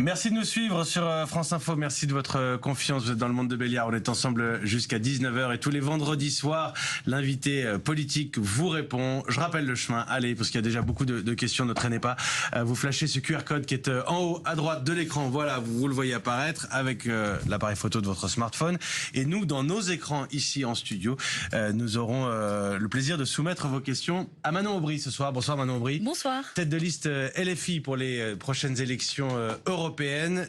Merci de nous suivre sur France Info. Merci de votre confiance. Vous êtes dans le monde de Béliard. On est ensemble jusqu'à 19h et tous les vendredis soirs, l'invité politique vous répond. Je rappelle le chemin. Allez, parce qu'il y a déjà beaucoup de questions. Ne traînez pas. Vous flashez ce QR code qui est en haut à droite de l'écran. Voilà, vous le voyez apparaître avec l'appareil photo de votre smartphone. Et nous, dans nos écrans ici en studio, nous aurons le plaisir de soumettre vos questions à Manon Aubry ce soir. Bonsoir Manon Aubry. Bonsoir. Tête de liste LFI pour les prochaines élections européennes.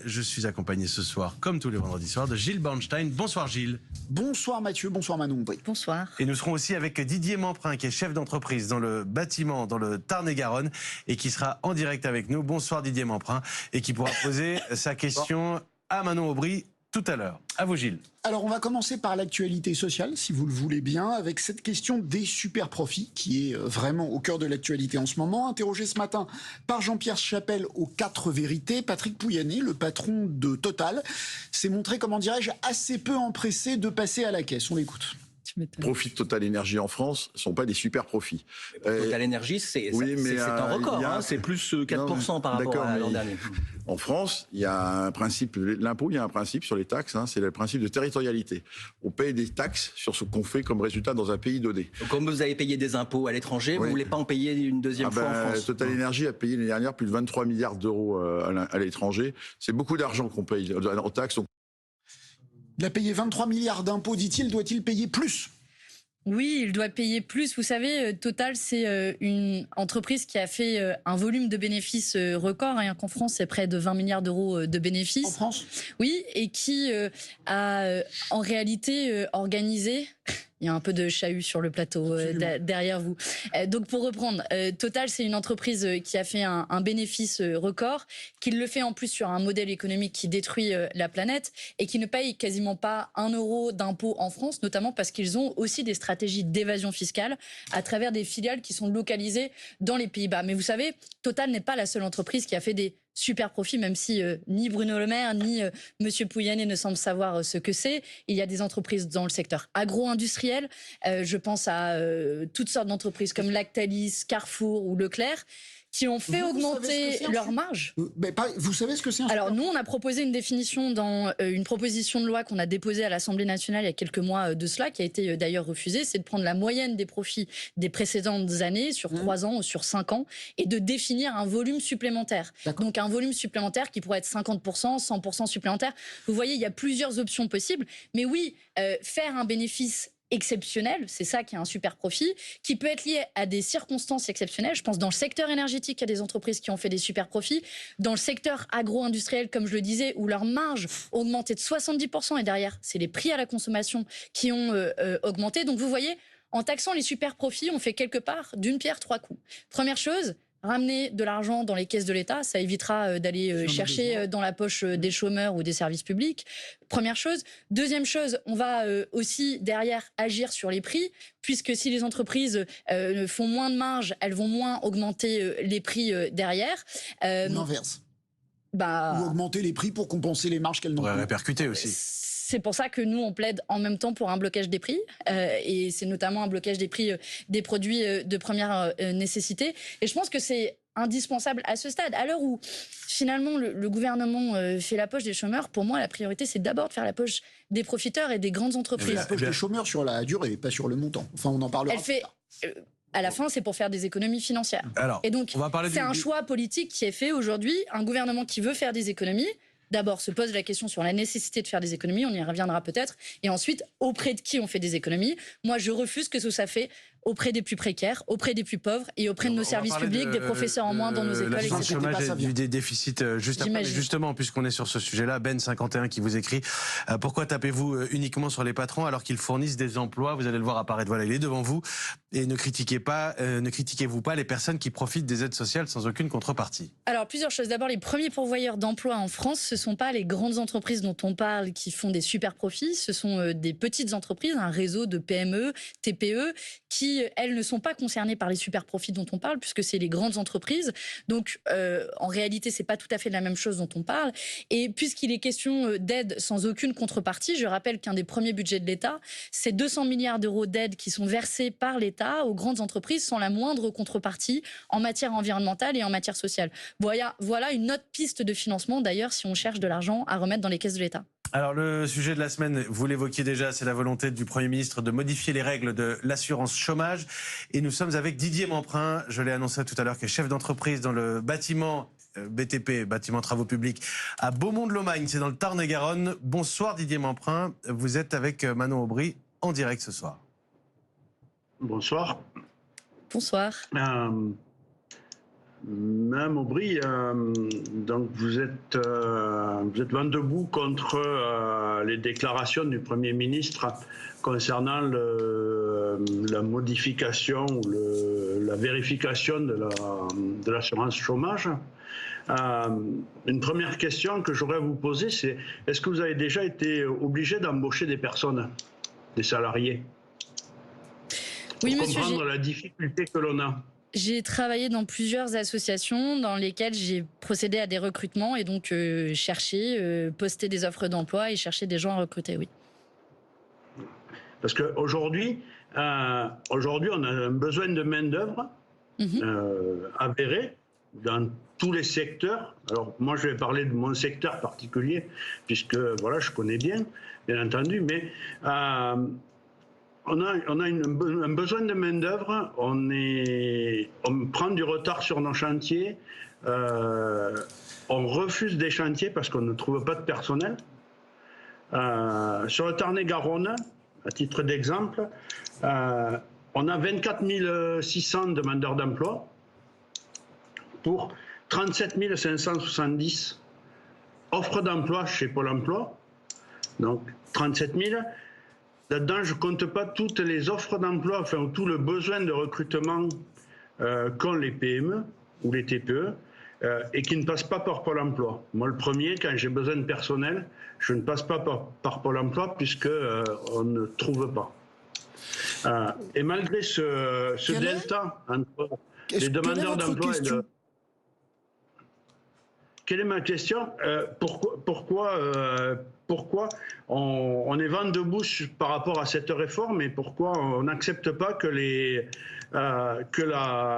Je suis accompagné ce soir, comme tous les vendredis soirs, de Gilles Bornstein. Bonsoir Gilles. Bonsoir Mathieu, bonsoir Manon. Bonsoir. Et nous serons aussi avec Didier Mamprin, qui est chef d'entreprise dans le bâtiment, dans le Tarn-et-Garonne, et qui sera en direct avec nous. Bonsoir Didier Mamprin, et qui pourra poser sa question à Manon Aubry tout à l'heure. À vous Gilles. Alors on va commencer par l'actualité sociale, si vous le voulez bien, avec cette question des super profits, qui est vraiment au cœur de l'actualité en ce moment. Interrogé ce matin par Jean-Pierre Chapelle aux 4 vérités, Patrick Pouyanné, le patron de Total, s'est montré, comment dirais-je, assez peu empressé de passer à la caisse. On l'écoute. Profits de Total Énergie en France ne sont pas des super profits. Total Énergie, c'est un record, c'est plus 4% par rapport à l'an dernier. En France, il y a un principe, l'impôt, il y a un principe sur les taxes, c'est le principe de territorialité. On paye des taxes sur ce qu'on fait comme résultat dans un pays donné. Donc, comme vous avez payé des impôts à l'étranger, vous ne voulez pas en payer une deuxième fois en France? Total Énergie a payé l'année dernière plus de 23 milliards d'euros à l'étranger. C'est beaucoup d'argent qu'on paye en taxes. Il a payé 23 milliards d'impôts, dit-il. Doit-il payer plus ? Oui, il doit payer plus. Vous savez, Total, c'est une entreprise qui a fait un volume de bénéfices record. Rien qu'en France, c'est près de 20 milliards d'euros de bénéfices. En France ? Oui, et qui a en réalité organisé... Il y a un peu de chahut sur le plateau derrière vous. Donc pour reprendre, Total, c'est une entreprise qui a fait un bénéfice record, qui le fait en plus sur un modèle économique qui détruit la planète et qui ne paye quasiment pas 1 euro d'impôt en France, notamment parce qu'ils ont aussi des stratégies d'évasion fiscale à travers des filiales qui sont localisées dans les Pays-Bas. Mais vous savez, Total n'est pas la seule entreprise qui a fait des super profit, même si ni Bruno Le Maire ni Monsieur Pouyanné ne semblent savoir ce que c'est. Il y a des entreprises dans le secteur agro-industriel. Je pense à toutes sortes d'entreprises comme Lactalis, Carrefour ou Leclerc, qui ont fait augmenter leur marge. Vous savez ce que c'est un super... Alors nous, on a proposé une définition dans une proposition de loi qu'on a déposée à l'Assemblée nationale il y a quelques mois de cela, qui a été d'ailleurs refusée, c'est de prendre la moyenne des profits des précédentes années, sur 3 ans ou sur 5 ans, et de définir un volume supplémentaire. Donc un volume supplémentaire qui pourrait être 50%, 100% supplémentaire. Vous voyez, il y a plusieurs options possibles. Mais oui, faire un bénéfice exceptionnel, c'est ça qui est un super profit, qui peut être lié à des circonstances exceptionnelles. Je pense dans le secteur énergétique, il y a des entreprises qui ont fait des super profits. Dans le secteur agro-industriel, comme je le disais, où leur marge a augmenté de 70%, et derrière, c'est les prix à la consommation qui ont augmenté. Donc vous voyez, en taxant les super profits, on fait quelque part d'une pierre 3 coups. Première chose, ramener de l'argent dans les caisses de l'État, ça évitera d'aller chercher dans la poche des chômeurs ou des services publics. Première chose. Deuxième chose, on va aussi derrière agir sur les prix, puisque si les entreprises font moins de marge, elles vont moins augmenter les prix derrière. L'inverse. Ou augmenter les prix pour compenser les marges qu'elles n'ont pas. On va répercuter aussi. C'est pour ça que nous, on plaide en même temps pour un blocage des prix. Et c'est notamment un blocage des prix des produits de première nécessité. Et je pense que c'est indispensable à ce stade. À l'heure où, finalement, le gouvernement fait la poche des chômeurs, pour moi, la priorité, c'est d'abord de faire la poche des profiteurs et des grandes entreprises. La poche des chômeurs sur la durée, pas sur le montant. Enfin, on en parlera. À la fin, c'est pour faire des économies financières. Alors, et donc, c'est un choix politique qui est fait aujourd'hui. Un gouvernement qui veut faire des économies, d'abord se pose la question sur la nécessité de faire des économies, on y reviendra peut-être, et ensuite, auprès de qui on fait des économies. Moi, je refuse que ça fait auprès des plus précaires, auprès des plus pauvres et auprès de nos services publics, des professeurs en moins dans nos écoles, etc. Le chômage et des déficits, juste après, justement, puisqu'on est sur ce sujet-là, Ben51 qui vous écrit « Pourquoi tapez-vous uniquement sur les patrons alors qu'ils fournissent des emplois ?» Vous allez le voir apparaître, voilà, il est devant vous. Et ne critiquez-vous pas les personnes qui profitent des aides sociales sans aucune contrepartie? Alors, plusieurs choses. D'abord, les premiers pourvoyeurs d'emplois en France, ce ne sont pas les grandes entreprises dont on parle qui font des super profits, ce sont des petites entreprises, un réseau de PME, TPE, qui qui, elles, ne sont pas concernées par les super profits dont on parle, puisque c'est les grandes entreprises. Donc, en réalité, c'est pas tout à fait la même chose dont on parle. Et puisqu'il est question d'aide sans aucune contrepartie, je rappelle qu'un des premiers budgets de l'État, c'est 200 milliards d'euros d'aide qui sont versés par l'État aux grandes entreprises sans la moindre contrepartie en matière environnementale et en matière sociale. Voilà une autre piste de financement, d'ailleurs, si on cherche de l'argent à remettre dans les caisses de l'État. Alors le sujet de la semaine, vous l'évoquiez déjà, c'est la volonté du Premier ministre de modifier les règles de l'assurance chômage. Et nous sommes avec Didier Memprin, je l'ai annoncé tout à l'heure, qui est chef d'entreprise dans le bâtiment BTP, bâtiment travaux publics, à Beaumont-de-Lomagne, c'est dans le Tarn-et-Garonne. Bonsoir Didier Memprin, vous êtes avec Manon Aubry en direct ce soir. Bonsoir. Bonsoir. Madame Aubry, donc vous êtes vent debout contre les déclarations du Premier ministre concernant la modification ou la vérification de l'assurance chômage. Une première question que j'aurais à vous poser, c'est est-ce que vous avez déjà été obligé d'embaucher des personnes, des salariés, oui, pour monsieur, comprendre la difficulté que l'on a? J'ai travaillé dans plusieurs associations dans lesquelles j'ai procédé à des recrutements et donc posté des offres d'emploi et cherché des gens à recruter, oui. Parce qu'aujourd'hui, on a un besoin de main-d'œuvre avéré dans tous les secteurs. Alors, moi, je vais parler de mon secteur particulier, puisque voilà, je connais bien entendu, mais on a un besoin de main-d'œuvre, on prend du retard sur nos chantiers, on refuse des chantiers parce qu'on ne trouve pas de personnel. Sur le Tarn-et-Garonne, à titre d'exemple, on a 24 600 demandeurs d'emploi pour 37 570 offres d'emploi chez Pôle emploi. Donc 37 000. Là-dedans, je ne compte pas toutes les offres d'emploi, enfin tout le besoin de recrutement qu'ont les PME ou les TPE et qui ne passent pas par Pôle emploi. Moi, le premier, quand j'ai besoin de personnel, je ne passe pas par Pôle emploi puisqu'on ne trouve pas. Et malgré ce delta entre les demandeurs d'emploi et le... Quelle est ma question? Pourquoi on est vent debout par rapport à cette réforme et pourquoi on n'accepte pas que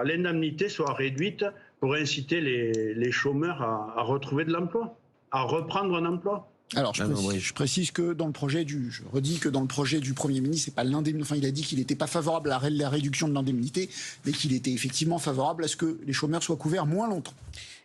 l'indemnité soit réduite pour inciter les chômeurs à retrouver de l'emploi, à reprendre un emploi? Alors, je précise que dans le projet je redis que dans le projet du Premier ministre, c'est pas l'indemnité. Enfin, il a dit qu'il n'était pas favorable à la réduction de l'indemnité, mais qu'il était effectivement favorable à ce que les chômeurs soient couverts moins longtemps.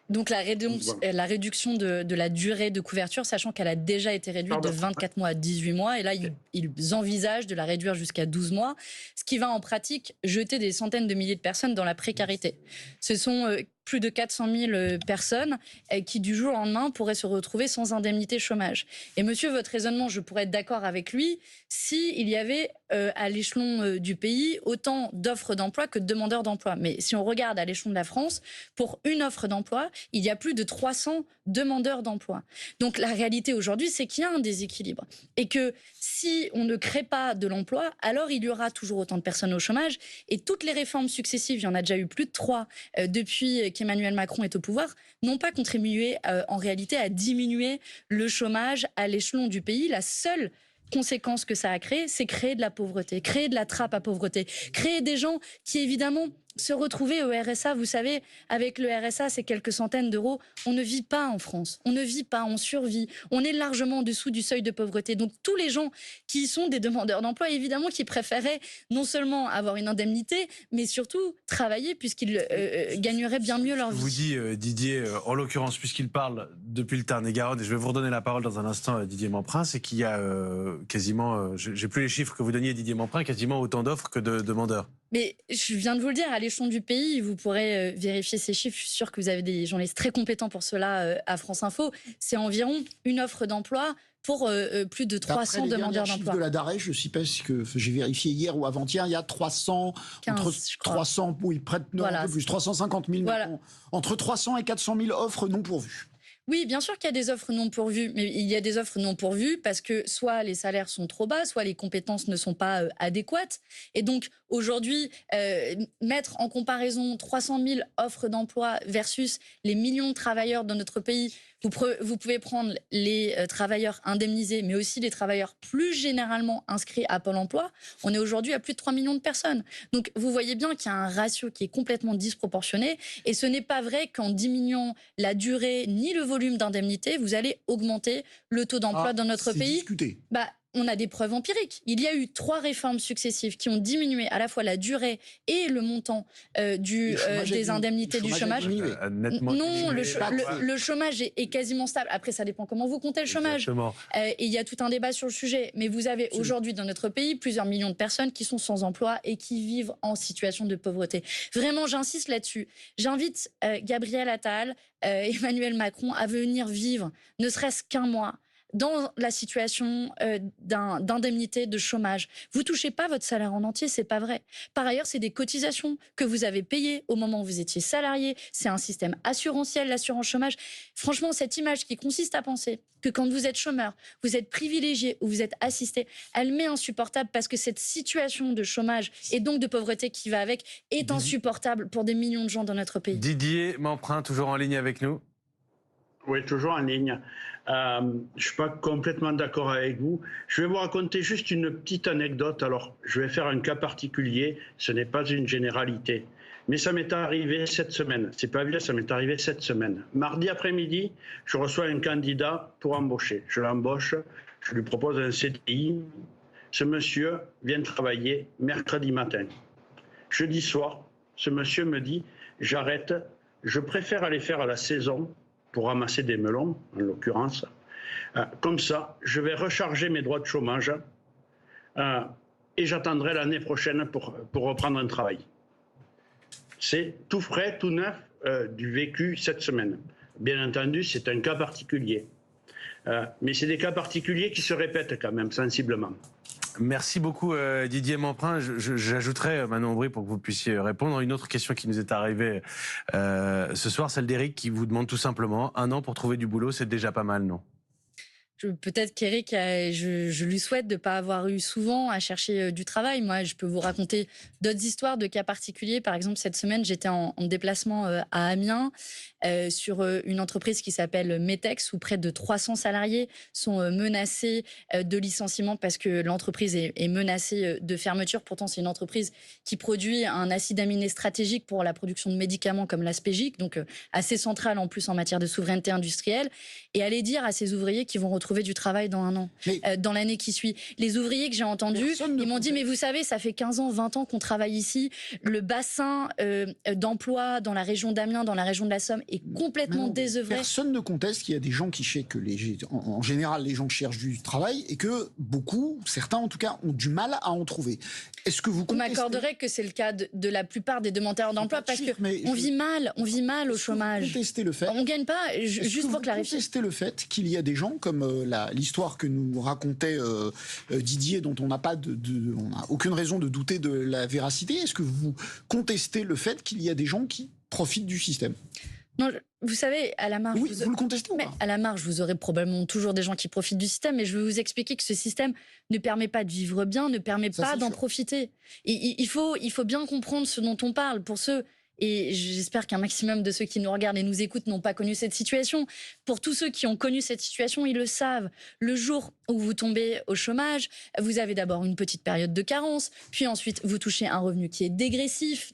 Donc la réduction de la durée de couverture, sachant qu'elle a déjà été réduite de 24 mois à 18 mois, et là ils envisagent de la réduire jusqu'à 12 mois, ce qui va en pratique jeter des centaines de milliers de personnes dans la précarité. Ce sont plus de 400 000 personnes qui du jour au lendemain pourraient se retrouver sans indemnité chômage. Et monsieur, votre raisonnement, je pourrais être d'accord avec lui s'il y avait à l'échelon du pays autant d'offres d'emploi que de demandeurs d'emploi. Mais si on regarde à l'échelon de la France, pour une offre d'emploi, il y a plus de 300 demandeurs d'emploi. Donc la réalité aujourd'hui, c'est qu'il y a un déséquilibre. Et que si on ne crée pas de l'emploi, alors il y aura toujours autant de personnes au chômage. Et toutes les réformes successives, il y en a déjà eu plus de 3 depuis qu'Emmanuel Macron est au pouvoir, n'ont pas contribué en réalité à diminuer le chômage à l'échelon du pays. La seule conséquence que ça a créé, c'est créer de la pauvreté, créer de la trappe à pauvreté, créer des gens qui évidemment se retrouver au RSA. Vous savez, avec le RSA, c'est quelques centaines d'euros. On ne vit pas en France. On ne vit pas, on survit. On est largement en dessous du seuil de pauvreté. Donc tous les gens qui sont des demandeurs d'emploi, évidemment, qui préféraient non seulement avoir une indemnité, mais surtout travailler puisqu'ils gagneraient bien mieux leur vie. Vous dit Didier, en l'occurrence, puisqu'il parle depuis le Tarn-et-Garonne, et je vais vous redonner la parole dans un instant, Didier Memprin, c'est qu'il y a quasiment, j'ai plus les chiffres que vous donniez, Didier Memprin, quasiment autant d'offres que de demandeurs. Mais je viens de vous le dire, à l'échelon du pays, vous pourrez vérifier ces chiffres. Je suis sûre que vous avez des journalistes très compétents pour cela à France Info. C'est environ une offre d'emploi pour plus de 300 demandeurs d'emploi. De la DARES, je ne sais pas ce que j'ai vérifié hier ou avant-hier, il y a 300, 15, entre 300, oui, près de, non, voilà, un peu plus, 350 000, voilà. Entre 300 et 400 000 offres non pourvues. Oui, bien sûr qu'il y a des offres non pourvues, mais il y a des offres non pourvues parce que soit les salaires sont trop bas, soit les compétences ne sont pas adéquates. Et donc, aujourd'hui, mettre en comparaison 300 000 offres d'emploi versus les millions de travailleurs dans notre pays, vous pouvez prendre les travailleurs indemnisés, mais aussi les travailleurs plus généralement inscrits à Pôle emploi. On est aujourd'hui à plus de 3 millions de personnes. Donc, vous voyez bien qu'il y a un ratio qui est complètement disproportionné. Et ce n'est pas vrai qu'en diminuant la durée ni le volume d'indemnité, vous allez augmenter le taux d'emploi dans notre pays. Discuté. On a des preuves empiriques. Il y a eu 3 réformes successives qui ont diminué à la fois la durée et le montant des indemnités du chômage. Non, le chômage est quasiment stable. Après, ça dépend comment vous comptez le chômage. Et il y a tout un débat sur le sujet. Mais vous avez aujourd'hui dans notre pays plusieurs millions de personnes qui sont sans emploi et qui vivent en situation de pauvreté. Vraiment, j'insiste là-dessus. J'invite Gabriel Attal, Emmanuel Macron à venir vivre, ne serait-ce qu'un mois, dans la situation d'indemnité de chômage. Vous touchez pas votre salaire en entier, c'est pas vrai. Par ailleurs, c'est des cotisations que vous avez payées au moment où vous étiez salarié. C'est un système assurantiel, l'assurance chômage. Franchement, cette image qui consiste à penser que quand vous êtes chômeur, vous êtes privilégié ou vous êtes assisté, elle m'est insupportable parce que cette situation de chômage et donc de pauvreté qui va avec est insupportable pour des millions de gens dans notre pays. Didier Mamprin, toujours en ligne avec nous. Oui, toujours en ligne. Je ne suis pas complètement d'accord avec vous. Je vais vous raconter juste une petite anecdote. Alors, je vais faire un cas particulier. Ce n'est pas une généralité. Mais ça m'est arrivé cette semaine. C'est pas vieux, ça m'est arrivé cette semaine. Mardi après-midi, je reçois un candidat pour embaucher. Je l'embauche, je lui propose un CDI. Ce monsieur vient travailler mercredi matin. Jeudi soir, ce monsieur me dit « J'arrête, je préfère aller faire à la saison pour ramasser des melons, en l'occurrence. Comme ça, je vais recharger mes droits de chômage et j'attendrai l'année prochaine pour reprendre un travail. » C'est tout frais, tout neuf du vécu cette semaine. Bien entendu, c'est un cas particulier. Mais c'est des cas particuliers qui se répètent quand même sensiblement. Merci beaucoup Didier Mamprin. J'ajouterai, Manon Aubry, pour que vous puissiez répondre, une autre question qui nous est arrivée ce soir, celle d'Éric qui vous demande tout simplement, 1 an pour trouver du boulot, c'est déjà pas mal, non ? Peut-être qu'Éric, je lui souhaite de ne pas avoir eu souvent à chercher du travail. Moi, je peux vous raconter d'autres histoires de cas particuliers. Par exemple, cette semaine, j'étais en déplacement à Amiens sur une entreprise qui s'appelle Metex, où près de 300 salariés sont menacés de licenciement parce que l'entreprise est menacée de fermeture. Pourtant, c'est une entreprise qui produit un acide aminé stratégique pour la production de médicaments comme l'Aspégique, donc assez central en plus en matière de souveraineté industrielle. Et aller dire à ces ouvriers qu'ils vont retrouver du travail dans 1 an, dans l'année qui suit. Les ouvriers que j'ai entendus, ils m'ont dit, mais vous savez, ça fait 15 ans, 20 ans qu'on travaille ici. Le bassin d'emploi dans la région d'Amiens, dans la région de la Somme, est complètement désœuvré. Personne ne conteste qu'il y a des gens qui cherchent, en général, les gens cherchent du travail et que beaucoup, certains en tout cas, ont du mal à en trouver. Est-ce que vous contestez... Vous m'accorderez que c'est le cas de la plupart des demandeurs d'emploi parce qu'on vit mal au chômage. Vous contestez le fait... On ne gagne pas, juste pour clarifier. Vous contestez le fait qu'il y a des gens comme l'histoire que nous racontait Didier, dont on n'a aucune raison de douter de la véracité. Est-ce que vous contestez le fait qu'il y a des gens qui profitent du système ? Non, vous savez, à la marge... Oui, vous le contestez ou pas ? À la marge, vous aurez probablement toujours des gens qui profitent du système, mais je vais vous expliquer que ce système ne permet pas de vivre bien, ne permet pas d'en profiter. Et il faut bien comprendre ce dont on parle. Pour ceux... Et j'espère qu'un maximum de ceux qui nous regardent et nous écoutent n'ont pas connu cette situation. Pour tous ceux qui ont connu cette situation, ils le savent. Le jour où vous tombez au chômage, vous avez d'abord une petite période de carence, puis ensuite vous touchez un revenu qui est dégressif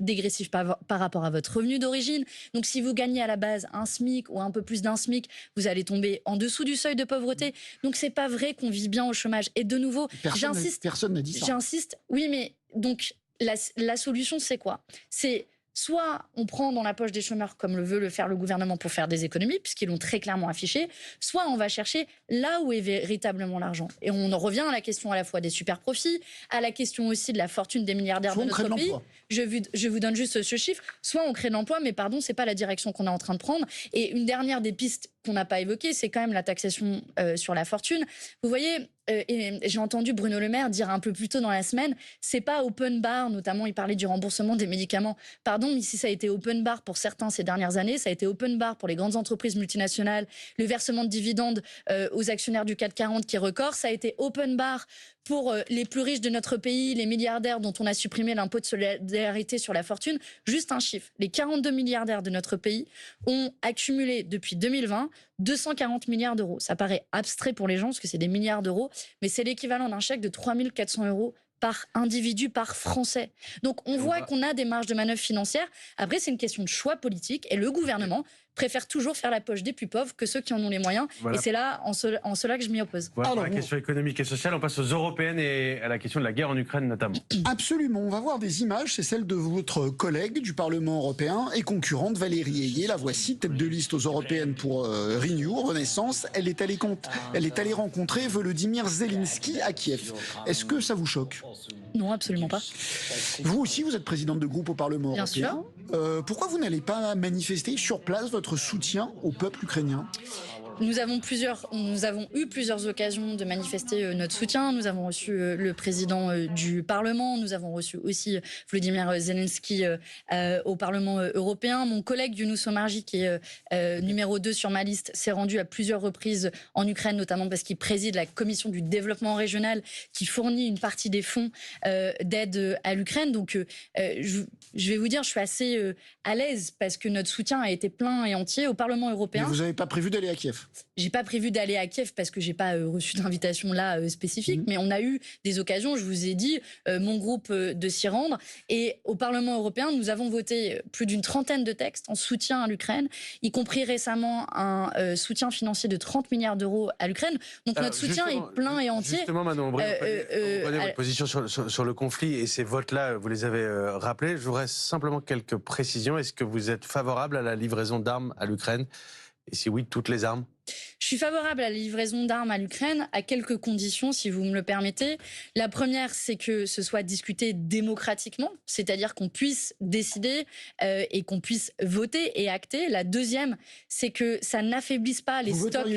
par rapport à votre revenu d'origine. Donc si vous gagnez à la base un SMIC ou un peu plus d'un SMIC, vous allez tomber en dessous du seuil de pauvreté. Donc c'est pas vrai qu'on vit bien au chômage. Et de nouveau, personne n'a dit ça. J'insiste, oui, mais donc la solution c'est quoi ? C'est soit on prend dans la poche des chômeurs comme veut le faire le gouvernement pour faire des économies, puisqu'ils l'ont très clairement affiché, soit on va chercher là où est véritablement l'argent. Et on en revient à la question à la fois des super profits, à la question aussi de la fortune des milliardaires de notre pays. Je vous donne juste ce chiffre. Soit on crée de l'emploi, mais pardon, c'est pas la direction qu'on est en train de prendre. Et une dernière des pistes qu'on n'a pas évoquées, c'est quand même la taxation sur la fortune. Vous voyez, et j'ai entendu Bruno Le Maire dire un peu plus tôt dans la semaine, c'est pas open bar, notamment il parlait du remboursement des médicaments. Pardon, mais si ça a été open bar pour certains ces dernières années, ça a été open bar pour les grandes entreprises multinationales, le versement de dividendes aux actionnaires du CAC 40 qui est record, ça a été open bar pour les plus riches de notre pays, les milliardaires dont on a supprimé l'impôt de solidarité sur la fortune. Juste un chiffre, les 42 milliardaires de notre pays ont accumulé depuis 2020 240 milliards d'euros. Ça paraît abstrait pour les gens parce que c'est des milliards d'euros, mais c'est l'équivalent d'un chèque de 3 400 euros par individu, par Français. Donc on voit qu'on a des marges de manœuvre financières. Après, c'est une question de choix politique et le gouvernement préfère toujours faire la poche des plus pauvres que ceux qui en ont les moyens. Voilà. Et c'est là, en cela que je m'y oppose. Voilà, alors, la question économique et sociale, on passe aux européennes et à la question de la guerre en Ukraine notamment. Absolument, on va voir des images, c'est celle de votre collègue du Parlement européen et concurrente Valérie Ayé. La voici, tête de liste aux européennes pour Renew, Renaissance. Elle est allée rencontrer Volodymyr Zelensky à Kiev. Est-ce que ça vous choque ? Non, absolument pas. Vous aussi, vous êtes présidente de groupe au Parlement Bien européen. Sûr. Pourquoi vous n'allez pas manifester sur place votre soutien au peuple ukrainien ? Nous avons eu plusieurs occasions de manifester notre soutien. Nous avons reçu le président du Parlement. Nous avons reçu aussi Volodymyr Zelensky au Parlement européen. Mon collègue Younous Omarjee, qui est numéro 2 sur ma liste, s'est rendu à plusieurs reprises en Ukraine, notamment parce qu'il préside la commission du développement régional qui fournit une partie des fonds d'aide à l'Ukraine. Donc je vais vous dire, je suis assez à l'aise parce que notre soutien a été plein et entier au Parlement européen. Mais vous n'avez pas prévu d'aller à Kiev ? J'ai pas prévu d'aller à Kiev parce que j'ai pas reçu d'invitation là spécifique, mais on a eu des occasions, je vous ai dit, mon groupe de s'y rendre. Et au Parlement européen, nous avons voté plus d'une trentaine de textes en soutien à l'Ukraine, y compris récemment un soutien financier de 30 milliards d'euros à l'Ukraine. Donc notre soutien est plein et entier. Justement, Manon Aubry, vous prenez votre position sur le conflit et ces votes-là, vous les avez rappelés. Je voudrais simplement quelques précisions. Est-ce que vous êtes favorable à la livraison d'armes à l'Ukraine ? Et si oui, toutes les armes ? Je suis favorable à la livraison d'armes à l'Ukraine à quelques conditions, si vous me le permettez. La première, c'est que ce soit discuté démocratiquement, c'est-à-dire qu'on puisse décider et qu'on puisse voter et acter. La deuxième, c'est que ça n'affaiblisse pas les stocks.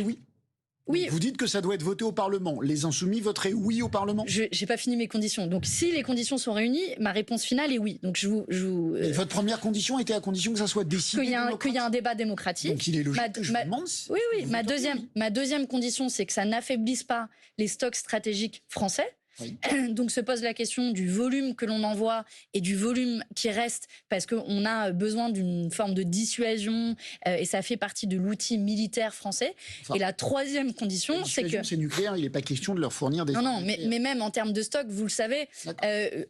Oui. Vous dites que ça doit être voté au Parlement. Les Insoumis voteraient oui au Parlement ? Je n'ai pas fini mes conditions. Donc, si les conditions sont réunies, ma réponse finale est oui. Donc, Et votre première condition était à condition que ça soit décidé qu'il y a un débat démocratique. Donc, il est logique que je vous demande si Oui. Ma deuxième condition, c'est que ça n'affaiblisse pas les stocks stratégiques français. Oui. Donc se pose la question du volume que l'on envoie et du volume qui reste, parce qu'on a besoin d'une forme de dissuasion et ça fait partie de l'outil militaire français. Et la troisième condition, c'est que... c'est nucléaire, il n'est pas question de leur fournir des... Non, mais même en termes de stock, vous le savez,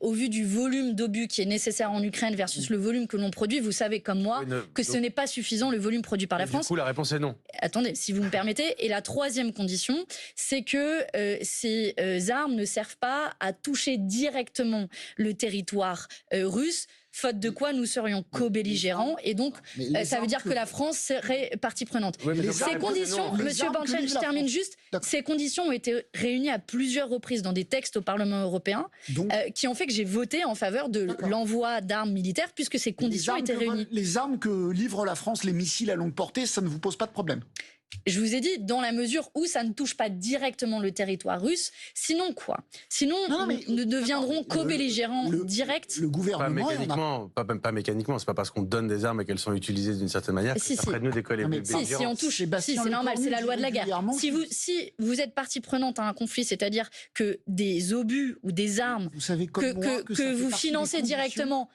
au vu du volume d'obus qui est nécessaire en Ukraine versus le volume que l'on produit, vous savez comme moi que ce n'est pas suffisant le volume produit par la France. Du coup, la réponse est non. Attendez, si vous me permettez. Et la troisième condition, c'est que ces armes ne servent pas à toucher directement le territoire russe, faute de quoi nous serions co-belligérants, et donc ça veut dire que la France serait partie prenante. Ces conditions, Monsieur Banchel, je termine juste, ces conditions ont été réunies à plusieurs reprises dans des textes au Parlement européen, qui ont fait que j'ai voté en faveur de l'envoi d'armes militaires, puisque ces conditions étaient réunies. Les armes que livre la France, les missiles à longue portée, ça ne vous pose pas de problème ? Je vous ai dit, dans la mesure où ça ne touche pas directement le territoire russe, sinon quoi ? Sinon, nous deviendrons co-belligérants directs. Le gouvernement... Pas mécaniquement, c'est pas parce qu'on donne des armes et qu'elles sont utilisées d'une certaine manière après nous d'écoles et si on touche, c'est normal, c'est la loi de la guerre. Si vous êtes partie prenante à un conflit, c'est-à-dire que des obus ou des armes que vous financez directement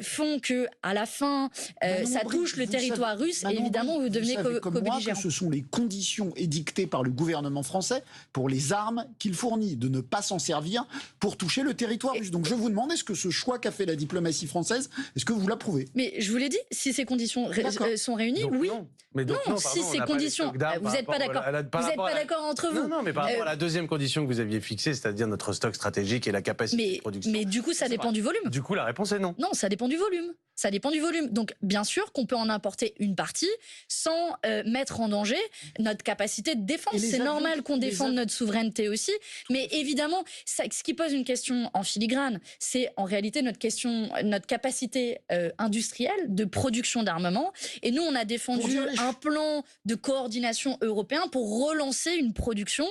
font que à la fin ça touche le territoire russe, et évidemment vous devenez co-belligérant. Ce sont les conditions édictées par le gouvernement français pour les armes qu'il fournit, de ne pas s'en servir pour toucher le territoire russe. Donc je vous demande, est-ce que ce choix qu'a fait la diplomatie française, est-ce que vous l'approuvez ? Mais je vous l'ai dit, si ces conditions sont réunies, donc, oui. Non, si ces conditions, vous n'êtes pas d'accord. Vous n'êtes pas d'accord entre vous. Non, mais par rapport à la deuxième condition que vous aviez fixée, c'est-à-dire notre stock stratégique et la capacité de production. Mais du coup, ça dépend du volume. Du coup, la réponse est non. Non, ça dépend du volume. Ça dépend du volume. Donc, bien sûr qu'on peut en importer une partie sans mettre en danger notre capacité de défense. C'est normal qu'on défende notre souveraineté aussi. Mais évidemment, ce qui pose une question en filigrane, c'est en réalité notre capacité industrielle de production d'armement. Et nous, on a défendu un plan de coordination européen pour relancer une production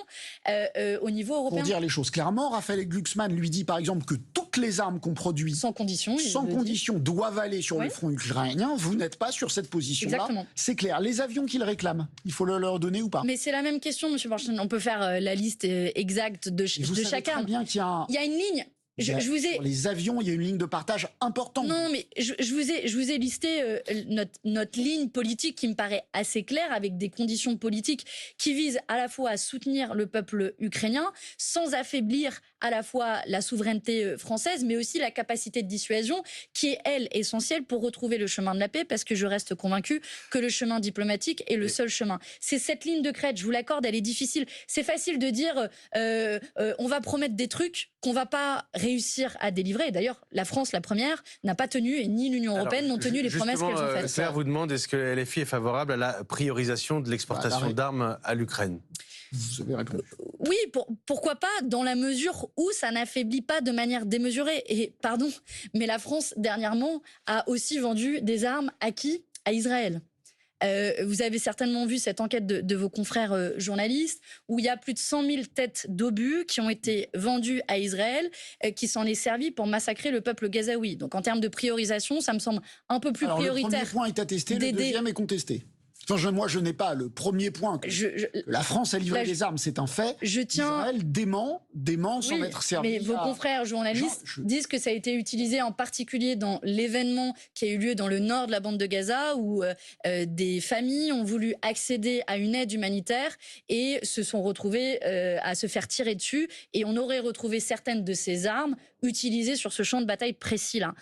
au niveau européen. Pour dire les choses clairement, Raphaël Glucksmann lui dit par exemple que toutes les armes qu'on produit sans condition, doivent aller sur le front ukrainien. Vous n'êtes pas sur cette position-là. C'est clair. Les avions qu'ils réclament, il faut le leur donner ou pas? Mais c'est la même question, Monsieur Bornstein. On peut faire la liste exacte de chacun. Bien qu'il y a une ligne. Sur les avions, il y a une ligne de partage importante. Non, mais je vous ai listé notre ligne politique qui me paraît assez claire, avec des conditions politiques qui visent à la fois à soutenir le peuple ukrainien, sans affaiblir à la fois la souveraineté française, mais aussi la capacité de dissuasion, qui est, elle, essentielle pour retrouver le chemin de la paix, parce que je reste convaincue que le chemin diplomatique est le seul chemin. C'est cette ligne de crête, je vous l'accorde, elle est difficile. C'est facile de dire on va promettre des trucs qu'on va pas réussir à délivrer. D'ailleurs, la France, la première, n'a pas tenu, et ni l'Union européenne n'ont tenu les promesses qu'elles ont faites. Claire vous demande, est-ce que LFI est favorable à la priorisation de l'exportation d'armes à l'Ukraine? Vous avez répondu. Oui, pourquoi pas, dans la mesure où ça n'affaiblit pas de manière démesurée. Et pardon, mais la France, dernièrement, a aussi vendu des armes à qui? À Israël. Vous avez certainement vu cette enquête de vos confrères journalistes, où il y a plus de 100 000 têtes d'obus qui ont été vendues à Israël, qui s'en est servi pour massacrer le peuple gazaoui. Donc en termes de priorisation, ça me semble un peu plus prioritaire. Le premier point est attesté, le deuxième est contesté. Enfin, moi, je n'ai pas le premier point. La France a livré des armes, c'est un fait. Israël dément sans être servi. Mais vos confrères journalistes disent que ça a été utilisé en particulier dans l'événement qui a eu lieu dans le nord de la bande de Gaza, où des familles ont voulu accéder à une aide humanitaire et se sont retrouvées à se faire tirer dessus. Et on aurait retrouvé certaines de ces armes utilisées sur ce champ de bataille précis-là.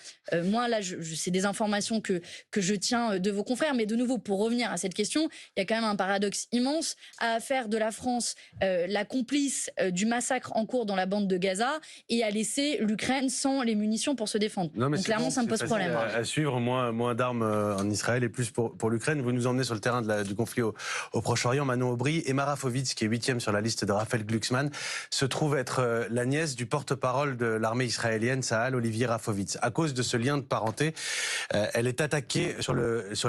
Moi, là, c'est des informations que je tiens de vos confrères. Mais de nouveau, pour revenir à cette question, il y a quand même un paradoxe immense à faire de la France la complice du massacre en cours dans la bande de Gaza et à laisser l'Ukraine sans les munitions pour se défendre. Non, mais donc clairement, ça me pose problème. À suivre, moins d'armes en Israël et plus pour l'Ukraine. Vous nous emmenez sur le terrain du conflit au Proche-Orient. Manon Aubry, Emma Rafovitz, qui est 8e sur la liste de Raphaël Glucksmann, se trouve être la nièce du porte-parole de l'armée israélienne, Tsahal, Olivier Rafovitz. À cause de ce lien de parenté, elle est attaquée sur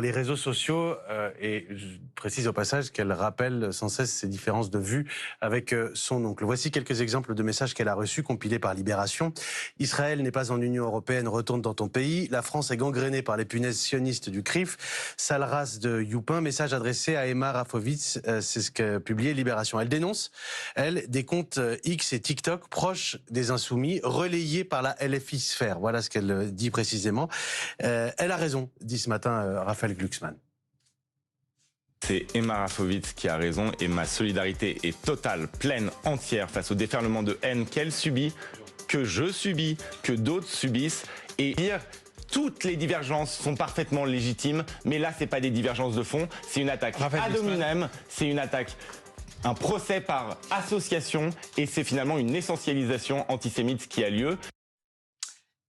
les réseaux sociaux et je précise au passage qu'elle rappelle sans cesse ses différences de vue avec son oncle. Voici quelques exemples de messages qu'elle a reçus, compilés par Libération. Israël n'est pas en Union européenne, retourne dans ton pays. La France est gangrénée par les punaises sionistes du CRIF. Sale race de Youpin. Message adressé à Emma Rafovitz, c'est ce qu'a publié Libération. Elle dénonce, elle, des comptes X et TikTok proches des Insoumis, relayés par la LFI Sphère. Voilà ce qu'elle dit précisément. Elle a raison, dit ce matin Raphaël Glucksmann. C'est Emma Rafovitz qui a raison et ma solidarité est totale, pleine, entière face au déferlement de haine qu'elle subit, que je subis, que d'autres subissent. Et dire toutes les divergences sont parfaitement légitimes, mais là, c'est pas des divergences de fond, c'est une attaque ad hominem, c'est une attaque, un procès par association et c'est finalement une essentialisation antisémite qui a lieu.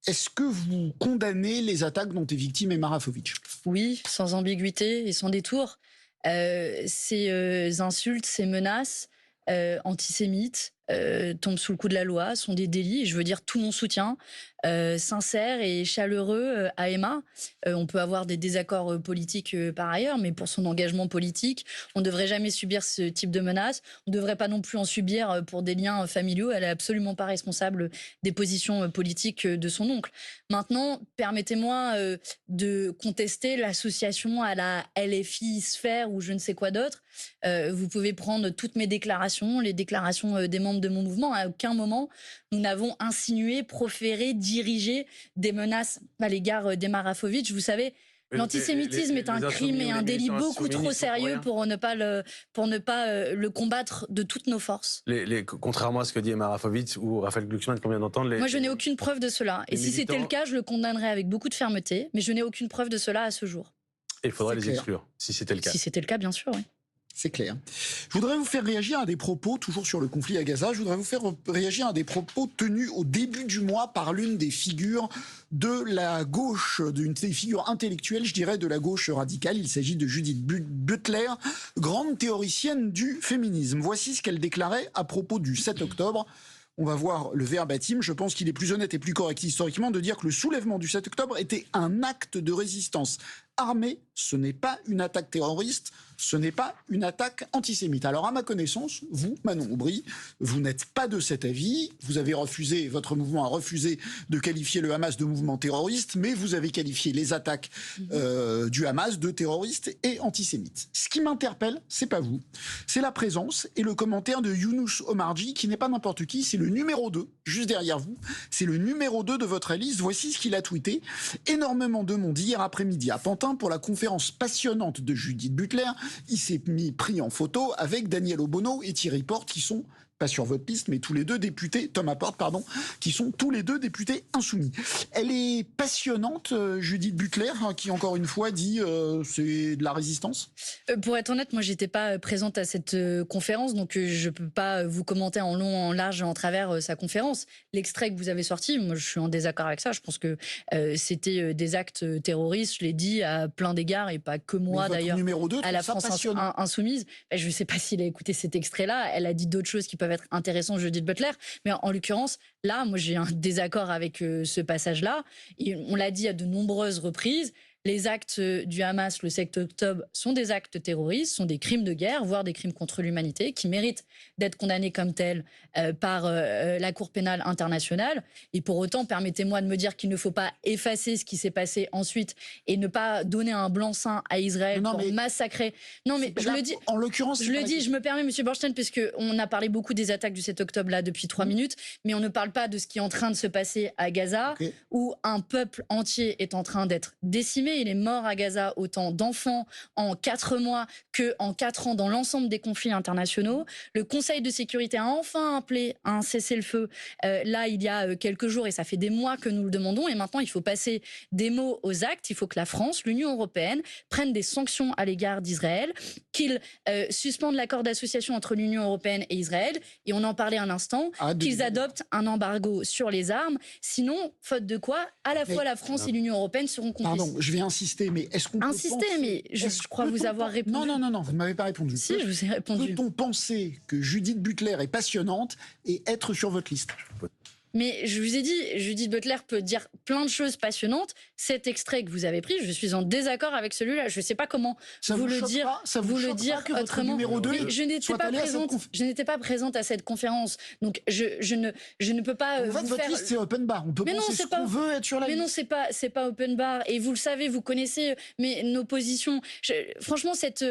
Est-ce que vous condamnez les attaques dont est victime Emma Rafovitch? Oui, sans ambiguïté et sans détour. Ces insultes, ces menaces antisémites tombent sous le coup de la loi, sont des délits. Et je veux dire tout mon soutien sincère et chaleureux à Emma. On peut avoir des désaccords politiques par ailleurs, mais pour son engagement politique, on ne devrait jamais subir ce type de menaces. On ne devrait pas non plus en subir pour des liens familiaux. Elle n'est absolument pas responsable des positions politiques de son oncle. Maintenant, permettez-moi de contester l'association à la LFI Sphère ou je ne sais quoi d'autre. Vous pouvez prendre toutes mes déclarations, les déclarations des membres de mon mouvement. À aucun moment, nous n'avons insinué, proféré, dirigé des menaces à l'égard d'Emma Rafovitch. Vous savez, l'antisémitisme est un crime et un délit beaucoup trop sérieux pour ne pas le combattre de toutes nos forces. Contrairement à ce que dit Emma Rafovitz ou Raphaël Glucksmann qu'on vient d'entendre... Moi, je n'ai aucune preuve de cela. Et si c'était le cas, je le condamnerais avec beaucoup de fermeté. Mais je n'ai aucune preuve de cela à ce jour. Et il faudrait les exclure, si c'était le cas. Si c'était le cas, bien sûr, oui. C'est clair. Je voudrais vous faire réagir à des propos, toujours sur le conflit à Gaza, je voudrais vous faire réagir à des propos tenus au début du mois par l'une des figures de la gauche, d'une des figures intellectuelles, je dirais, de la gauche radicale. Il s'agit de Judith Butler, grande théoricienne du féminisme. Voici ce qu'elle déclarait à propos du 7 octobre. On va voir le verbatim. Je pense qu'il est plus honnête et plus correct historiquement de dire que le soulèvement du 7 octobre était un acte de résistance armée. Ce n'est pas une attaque terroriste, ce n'est pas une attaque antisémite. Alors à ma connaissance, vous, Manon Aubry, vous n'êtes pas de cet avis. Vous avez refusé, votre mouvement a refusé de qualifier le Hamas de mouvement terroriste, mais vous avez qualifié les attaques du Hamas de terroristes et antisémites. Ce qui m'interpelle, c'est pas vous, c'est la présence et le commentaire de Younous Omarji, qui n'est pas n'importe qui, c'est le numéro 2, juste derrière vous. C'est le numéro 2 de votre liste. Voici ce qu'il a tweeté. Énormément de monde hier après-midi à Pantin pour la conférence passionnante de Judith Butler. Il s'est pris en photo avec Daniel Obono et Thierry Porte, qui sont pas sur votre liste, mais tous les deux députés, Thomas Porte, pardon, qui sont tous les deux députés insoumis. Elle est passionnante, Judith Butler, qui encore une fois dit c'est de la résistance. Pour être honnête, moi j'étais pas présente à cette conférence, donc je peux pas vous commenter en long, en large, en travers sa conférence. L'extrait que vous avez sorti, moi je suis en désaccord avec ça. Je pense que c'était des actes terroristes, je l'ai dit à plein d'égards et pas que moi d'ailleurs. Numéro 2, à la France insoumise. Je sais pas s'il a écouté cet extrait-là. Elle a dit d'autres choses qui peuvent être intéressantes, Judith Butler, mais en l'occurrence, là, moi j'ai un désaccord avec ce passage-là. Et on l'a dit à de nombreuses reprises. Les actes du Hamas le 7 octobre sont des actes terroristes, sont des crimes de guerre, voire des crimes contre l'humanité, qui méritent d'être condamnés comme tels par la Cour pénale internationale. Et pour autant, permettez-moi de me dire qu'il ne faut pas effacer ce qui s'est passé ensuite et ne pas donner un blanc-seing à Israël pour massacrer. Non, mais je le dis. En l'occurrence, je le dis, je me permets, Monsieur Bornstein, puisqu'on a parlé beaucoup des attaques du 7 octobre là depuis 3 minutes, mais on ne parle pas de ce qui est en train de se passer à Gaza, où un peuple entier est en train d'être décimé. Il est mort à Gaza autant d'enfants en 4 mois qu'en 4 ans dans l'ensemble des conflits internationaux. Le Conseil de sécurité a enfin appelé un cessez-le-feu là il y a quelques jours et ça fait des mois que nous le demandons et maintenant il faut passer des mots aux actes. Il faut que la France, l'Union européenne prennent des sanctions à l'égard d'Israël, qu'ils suspendent l'accord d'association entre l'Union européenne et Israël et on en parlait un instant, qu'ils adoptent un embargo sur les armes. Sinon, faute de quoi, à la fois la France et l'Union européenne seront complices. Pardon, je vais insister, mais est-ce qu'on peut penser... mais je crois vous avoir répondu. Non, vous ne m'avez pas répondu. Si, je vous ai répondu. Peut-on penser que Judith Butler est passionnante et être sur votre liste ? Mais je vous ai dit, Judith Butler peut dire plein de choses passionnantes. Cet extrait que vous avez pris, je suis en désaccord avec celui-là. Je ne sais pas comment vous le dire, autrement. Je n'étais pas présente à cette conférence, donc je ne peux pas. Votre liste c'est open bar. On peut penser ce qu'on veut être sur la liste. Mais non, c'est pas open bar. Et vous le savez, vous connaissez nos positions. Franchement, cette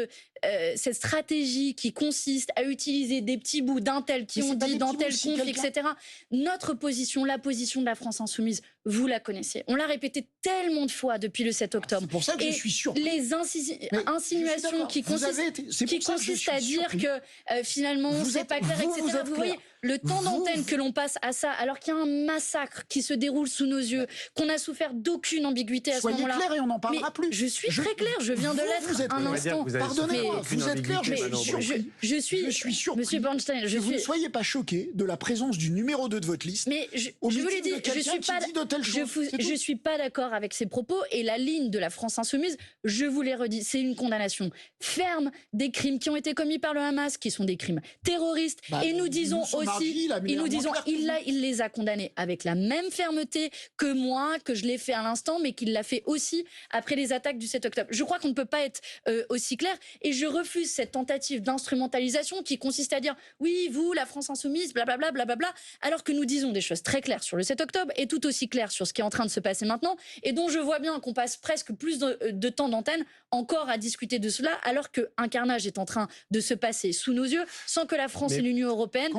stratégie qui consiste à utiliser des petits bouts d'un tel qui ont dit dans tel conflit, etc. Notre position, la position de la France insoumise, vous la connaissez. On l'a répété tellement de fois depuis le 7 octobre. C'est pour ça que je suis sûr. Les insinuations qui consistent à dire que finalement c'est pas clair, etc. Vous voyez le temps d'antenne que l'on passe à ça, alors qu'il y a un massacre qui se déroule sous nos yeux, qu'on n'a souffert d'aucune ambiguïté à ce moment-là. Soyez clair et on n'en parlera plus. Je suis très clair, je viens de l'être un instant. Pardonnez-moi, vous êtes clair, je suis surpris. Monsieur Bornstein, vous ne soyez pas choqué de la présence du numéro 2 de votre liste. Mais je vous l'ai dit, je suis pas d'accord avec ces propos et la ligne de la France insoumise, je vous l'ai redit, c'est une condamnation ferme des crimes qui ont été commis par le Hamas, qui sont des crimes terroristes. Et nous disons aussi, il les a condamnés avec la même fermeté que moi, que je l'ai fait à l'instant, mais qu'il l'a fait aussi après les attaques du 7 octobre. Je crois qu'on ne peut pas être aussi clair et je refuse cette tentative d'instrumentalisation qui consiste à dire oui, vous, la France insoumise, blablabla, blablabla, alors que nous disons des choses très claires sur le 7 octobre et tout aussi claires sur ce qui est en train de se passer maintenant et dont je vois bien qu'on passe presque plus de temps d'antenne encore à discuter de cela alors qu'un carnage est en train de se passer sous nos yeux sans que la France et l'Union européenne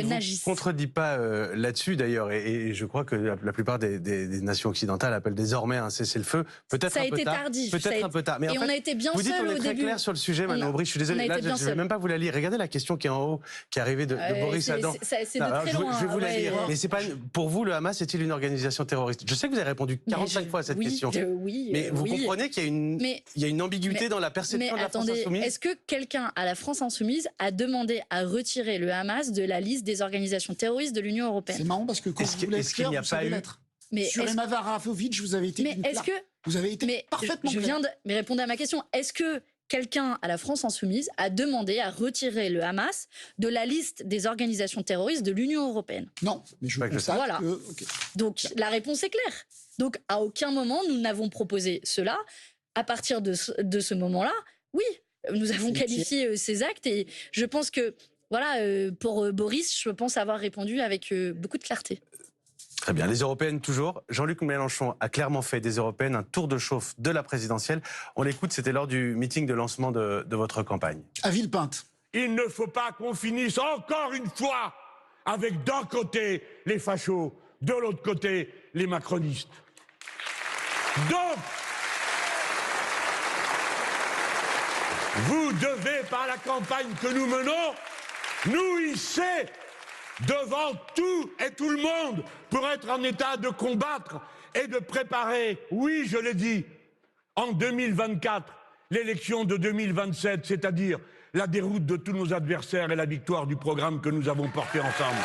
n'agissent. Je ne contredis pas là-dessus d'ailleurs et je crois que la plupart des nations occidentales appellent désormais un cessez-le-feu. Peut-être un peu tard. Tardif. Peut-être un peu tard. Mais et en fait, on a été bien vous dites seuls on est au très début. clair sur le sujet, Manon Aubry. Je suis désolé, là je ne vais même pas vous la lire. Regardez la question qui est en haut, qui est arrivée de Boris Adam. C'est de très loin. Je vais vous la lire. Mais c'est pas, pour vous, le Hamas est-il une organisation terroriste ? terroriste. Je sais que vous avez répondu 45 fois à cette question. Mais vous comprenez qu'il y a une ambiguïté dans la perception de la France Insoumise. Est-ce que quelqu'un à la France Insoumise a demandé à retirer le Hamas de la liste des organisations terroristes de l'Union européenne? C'est marrant parce que quand vous voulez être clair, vous savez l'être. Sur Emma Marafovic, vous avez été parfaitement clair. Mais répondez à ma question. Est-ce que quelqu'un à la France Insoumise a demandé à retirer le Hamas de la liste des organisations terroristes de l'Union européenne? Non, mais je constate voilà. que... Donc la réponse est claire. Donc à aucun moment nous n'avons proposé cela. À partir de ce moment-là, oui, nous avons qualifié ces actes et je pense que pour Boris, je pense avoir répondu avec beaucoup de clarté. Très bien. Les européennes toujours. Jean-Luc Mélenchon a clairement fait des européennes un tour de chauffe de la présidentielle. On l'écoute, c'était lors du meeting de lancement de votre campagne. À Villepinte. Il ne faut pas qu'on finisse encore une fois avec d'un côté les fachos, de l'autre côté les macronistes. Donc, vous devez, par la campagne que nous menons, nous hisser devant tout et tout le monde pour être en état de combattre et de préparer, oui, je l'ai dit, en 2024, l'élection de 2027, c'est-à-dire la déroute de tous nos adversaires et la victoire du programme que nous avons porté ensemble.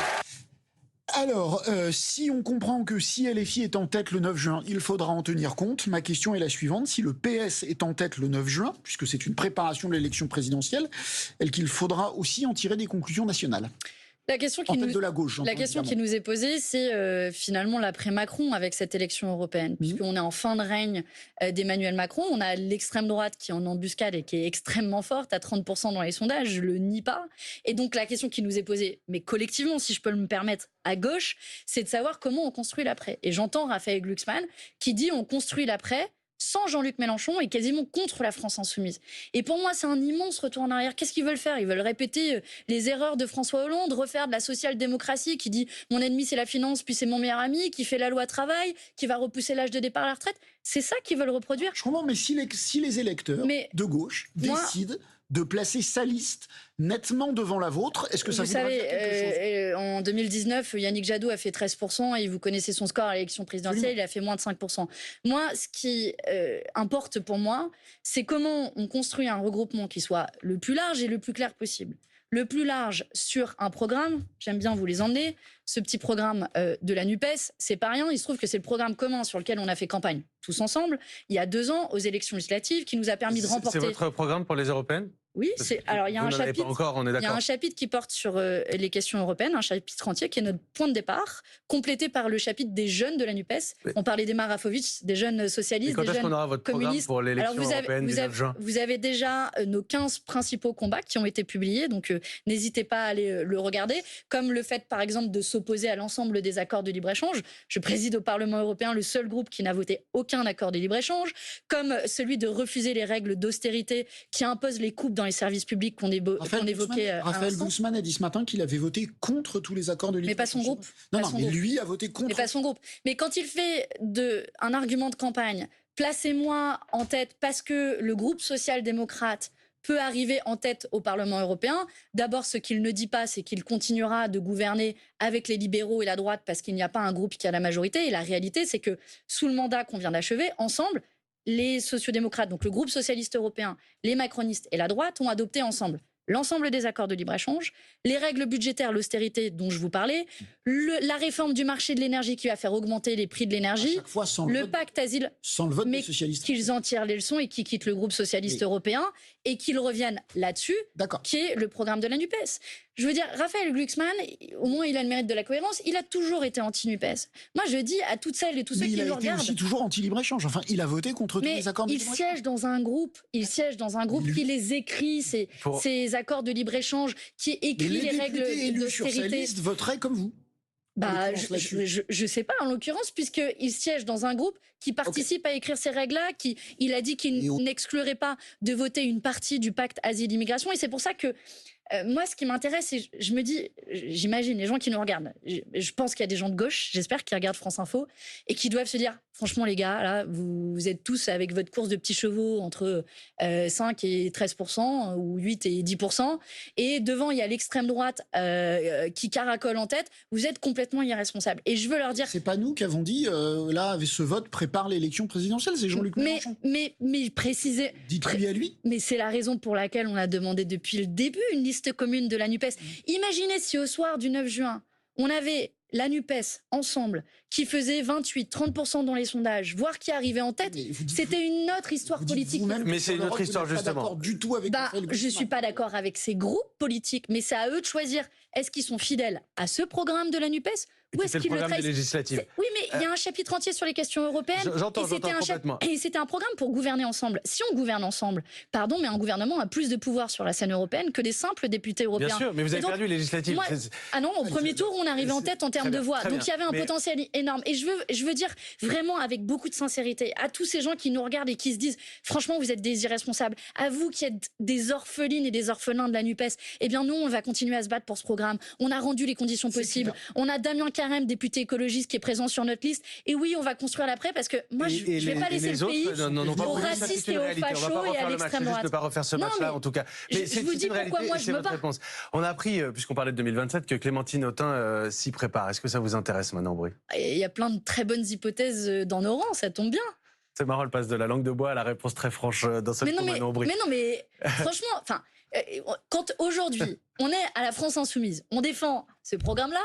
Alors, si on comprend que si LFI est en tête le 9 juin, il faudra en tenir compte, ma question est la suivante. Si le PS est en tête le 9 juin, puisque c'est une préparation de l'élection présidentielle, est-ce qu'il faudra aussi en tirer des conclusions nationales ? La question qui nous est posée, c'est finalement l'après-Macron avec cette élection européenne, puisqu'on est en fin de règne d'Emmanuel Macron. On a l'extrême droite qui est en embuscade et qui est extrêmement forte, à 30% dans les sondages, je le nie pas. Et donc la question qui nous est posée, mais collectivement, si je peux me permettre, à gauche, c'est de savoir comment on construit l'après. Et j'entends Raphaël Glucksmann qui dit on construit l'après sans Jean-Luc Mélenchon et quasiment contre la France Insoumise. Et pour moi, c'est un immense retour en arrière. Qu'est-ce qu'ils veulent faire? Ils veulent répéter les erreurs de François Hollande, refaire de la social-démocratie qui dit « mon ennemi, c'est la finance, puis c'est mon meilleur ami », qui fait la loi travail, qui va repousser l'âge de départ à la retraite. C'est ça qu'ils veulent reproduire. Je comprends, mais si les électeurs de gauche décident de placer sa liste nettement devant la vôtre, est-ce que ça voudra dire quelque chose? En 2019, Yannick Jadot a fait 13% et vous connaissez son score à l'élection présidentielle, il a fait moins de 5%. Moi, ce qui importe pour moi, c'est comment on construit un regroupement qui soit le plus large et le plus clair possible. Le plus large sur un programme, j'aime bien vous les emmener, ce petit programme de la NUPES, c'est pas rien, il se trouve que c'est le programme commun sur lequel on a fait campagne tous ensemble, il y a 2 ans, aux élections législatives, qui nous a permis de remporter... C'est votre programme pour les européennes? Oui, alors il y a un chapitre qui porte sur les questions européennes, un chapitre entier qui est notre point de départ, complété par le chapitre des jeunes de la NUPES. On parlait d'Emma Marafovic, des jeunes socialistes, des jeunes aura votre communistes. Pour l'élection européenne du 9 juin. Vous avez déjà nos 15 principaux combats qui ont été publiés, donc n'hésitez pas à aller le regarder, comme le fait par exemple de s'opposer à l'ensemble des accords de libre-échange. Je préside au Parlement européen le seul groupe qui n'a voté aucun accord de libre-échange, comme celui de refuser les règles d'austérité qui imposent les coupes dans les services publics qu'on évoquait. Raphaël Glucksmann a dit ce matin qu'il avait voté contre tous les accords de libre-échange. Mais pas son groupe. Mais lui a voté contre. Mais pas son groupe. Mais quand il fait un argument de campagne, placez-moi en tête parce que le groupe social-démocrate peut arriver en tête au Parlement européen. D'abord, ce qu'il ne dit pas, c'est qu'il continuera de gouverner avec les libéraux et la droite parce qu'il n'y a pas un groupe qui a la majorité. Et la réalité, c'est que sous le mandat qu'on vient d'achever, ensemble, les sociodémocrates, donc le groupe socialiste européen, les macronistes et la droite ont adopté ensemble l'ensemble des accords de libre-échange, les règles budgétaires, l'austérité dont je vous parlais, la réforme du marché de l'énergie qui va faire augmenter les prix de l'énergie, le pacte asile, sans le vote mais des socialistes. Qu'ils en tirent les leçons et qu'ils quittent le groupe socialiste européen et qu'ils reviennent là-dessus, qui est le programme de la NUPES. Je veux dire, Raphaël Glucksmann, au moins il a le mérite de la cohérence, il a toujours été anti-NUPES. Moi je dis à toutes celles et tous ceux qui le regardent... il a été aussi toujours anti-libre-échange, enfin il a voté contre tous les accords de libre-échange. Il siège dans un groupe qui les écrit, ces accords de libre-échange, qui écrit les règles d'austérité. Sur sa liste voteraient comme vous. Je sais pas en l'occurrence, puisqu'il siège dans un groupe qui participe à écrire ces règles-là, il a dit qu'il n'exclurait pas de voter une partie du pacte asile-immigration, et c'est pour ça que Moi, ce qui m'intéresse, c'est, je me dis, j'imagine les gens qui nous regardent, je pense qu'il y a des gens de gauche, j'espère, qui regardent France Info et qui doivent se dire, franchement les gars, là, vous êtes tous avec votre course de petits chevaux entre 5 et 13% ou 8 et 10%, et devant il y a l'extrême droite qui caracole en tête, vous êtes complètement irresponsables. Et je veux leur dire... C'est pas nous qui avons dit, là, avec ce vote, prépare l'élection présidentielle, c'est Jean-Luc Mélenchon. Mais précisez... Dites-lui à lui. Mais c'est la raison pour laquelle on a demandé depuis le début une liste commune de la NUPES. Imaginez si au soir du 9 juin, on avait la NUPES ensemble, qui faisait 28-30% dans les sondages, voire qui arrivait en tête, c'était une autre histoire politique. Mais c'est une autre histoire, justement. Du tout avec je suis pas d'accord avec ces groupes politiques, mais c'est à eux de choisir. Est-ce qu'ils sont fidèles à ce programme de la NUPES ou est-ce qu'ils le trahissent? Oui, mais il y a un chapitre entier sur les questions européennes. J'entends complètement. Et c'était un programme pour gouverner ensemble. Si on gouverne ensemble, pardon, mais un gouvernement a plus de pouvoir sur la scène européenne que des simples députés européens. Bien sûr, mais vous avez perdu les législatives. Ah non, au premier tour, on arrivait en tête en termes de voix. Donc il y avait un potentiel énorme. Et je veux dire vraiment avec beaucoup de sincérité à tous ces gens qui nous regardent et qui se disent franchement, vous êtes des irresponsables. À vous qui êtes des orphelines et des orphelins de la NUPES, eh bien nous, on va continuer à se battre pour ce programme. On a rendu les conditions possibles. On a Damien Carême, député écologiste, qui est présent sur notre liste. Et oui, on va construire l'après parce que moi, je ne vais pas laisser le pays aux racistes et aux fachos et à l'extrême droite. Je ne vais pas refaire ce match-là, en tout cas. Mais je vous dis pourquoi moi je ne veux pas. On a appris, puisqu'on parlait de 2027, que Clémentine Autain s'y prépare. Est-ce que ça vous intéresse, Manon Bry? Il y a plein de très bonnes hypothèses dans nos rangs, ça tombe bien. C'est marrant, elle passe de la langue de bois à la réponse très franche d'un seul coup, Manon Bry. Mais non, mais franchement, enfin, quand aujourd'hui, on est à la France Insoumise, on défend ce programme-là,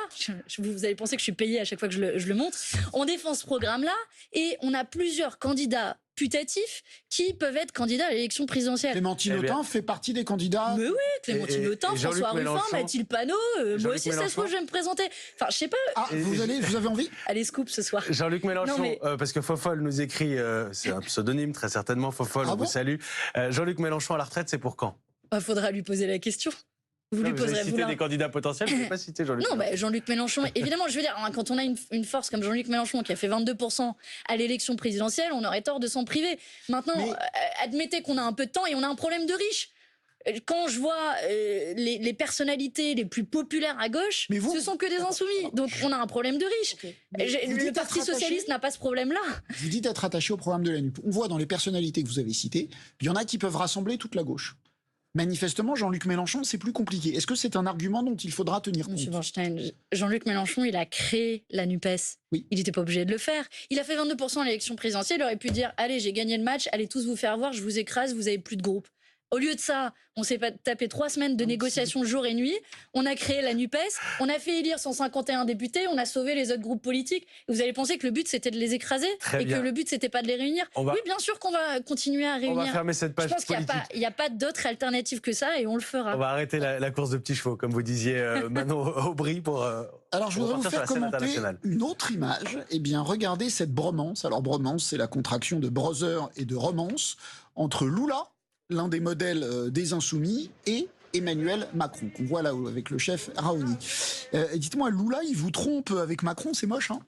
vous allez penser que je suis payée à chaque fois que je le montre, on défend ce programme-là et on a plusieurs candidats putatifs qui peuvent être candidats à l'élection présidentielle. Clémentine Autain fait partie des candidats. Mais oui, Clémentine Autain, François Ruffin, Mathilde Panot, moi aussi ça se trouve je vais me présenter. Enfin, je sais pas. Ah, vous avez envie? Allez, scoop ce soir. Jean-Luc Mélenchon, parce que Fofol nous écrit, c'est un pseudonyme très certainement, Fofol, on vous salue. Jean-Luc Mélenchon à la retraite, c'est pour quand? Faudra lui poser la question. Vous lui poserez cité des candidats potentiels, vous n'avez pas cité Jean-Luc Mélenchon. Non, Jean-Luc Mélenchon, évidemment, je veux dire, quand on a une force comme Jean-Luc Mélenchon qui a fait 22% à l'élection présidentielle, on aurait tort de s'en priver. Maintenant, admettez qu'on a un peu de temps et on a un problème de riches. Quand je vois les personnalités les plus populaires à gauche, ce sont que des insoumis. Donc on a un problème de riches. Le Parti socialiste n'a pas ce problème-là. Vous dites être attaché au programme de la NUP. On voit dans les personnalités que vous avez citées, il y en a qui peuvent rassembler toute la gauche. Manifestement, Jean-Luc Mélenchon, c'est plus compliqué. Est-ce que c'est un argument dont il faudra tenir compte? Monsieur Bornstein, Jean-Luc Mélenchon, il a créé la NUPES. Oui. Il n'était pas obligé de le faire. Il a fait 22% à l'élection présidentielle. Il aurait pu dire, allez, j'ai gagné le match, allez tous vous faire voir, je vous écrase, vous avez plus de groupe. Au lieu de ça, on s'est tapé 3 semaines de négociations jour et nuit. On a créé la NUPES. On a fait élire 151 députés. On a sauvé les autres groupes politiques. Et vous allez penser que le but, c'était de les écraser que le but, c'était pas de les réunir. Oui, bien sûr qu'on va continuer à réunir. On va fermer cette page politique. Je pense qu'il n'y a pas d'autre alternative que ça et on le fera. On va arrêter la course de petits chevaux, comme vous disiez, Manon Aubry, pour... Alors, je voudrais vous faire commenter une autre image. Eh bien, regardez cette bromance. Alors, bromance, c'est la contraction de brother et de romance entre Lula, l'un des modèles des Insoumis, et Emmanuel Macron, qu'on voit là avec le chef Raoni. Dites-moi, Lula, il vous trompe avec Macron, c'est moche, hein?